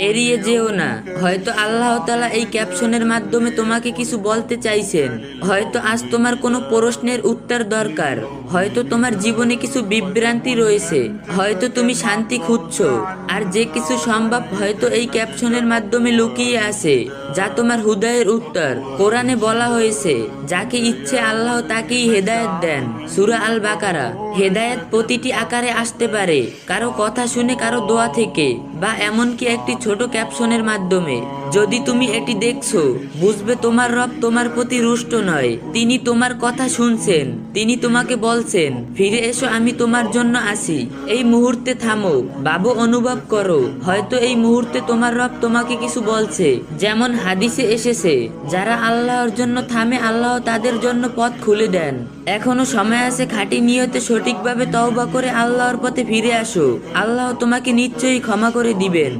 এড়িয়ে যেও না। হয়তো আল্লাহ তাআলা এই ক্যাপশনের মাধ্যমে তোমাকে কিছু বলতে চাইছেন। হয়তো আজ তোমার কোনো প্রশ্নের উত্তর দরকার, হয়তো তোমার জীবনে কিছু বিভ্রান্তি রয়েছে, হয়তো তুমি শান্তি খুঁজছো। আর যে কিছু সম্ভব হয়তো এই ক্যাপশনের মাধ্যমে লুকিয়ে আছে, যা তোমার হৃদয়ের উত্তর। কোরআনে বলা হয়েছে, যাকে ইচ্ছে আল্লাহ তাকেই হেদায়েত দেন। সূরা আল বাকারা। হেদায়েত প্রতিটি আকারে আসতে পারে, কারো কথা শুনে, কারো দোয়া থেকে, বা এমনকি একটি ছোট ক্যাপশনের মাধ্যমে। যদি তুমি এটি দেখছো, বুঝবে তোমার রব তোমার প্রতি রুষ্ট নয়, তিনি তোমার কথা শুনছেন। তিনি তোমাকে বলছেন, ফিরে এসো, আমি তোমার জন্য আছি। এই মুহূর্তে থামো, ভাবো, অনুভব করো। হয়তো এই মুহূর্তে তোমার রব তোমাকে কিছু বলছে। যেমন হাদিসে এসেছে, যারা আল্লাহর জন্য থামে, আল্লাহ তাদের জন্য পথ খুলে দেন। এখনো সময় আছে, খাঁটি নিয়তে সঠিকভাবে তওবা করে আল্লাহর পথে ফিরে আসো। আল্লাহ তোমাকে নিশ্চয়ই ক্ষমা করে দিবেন।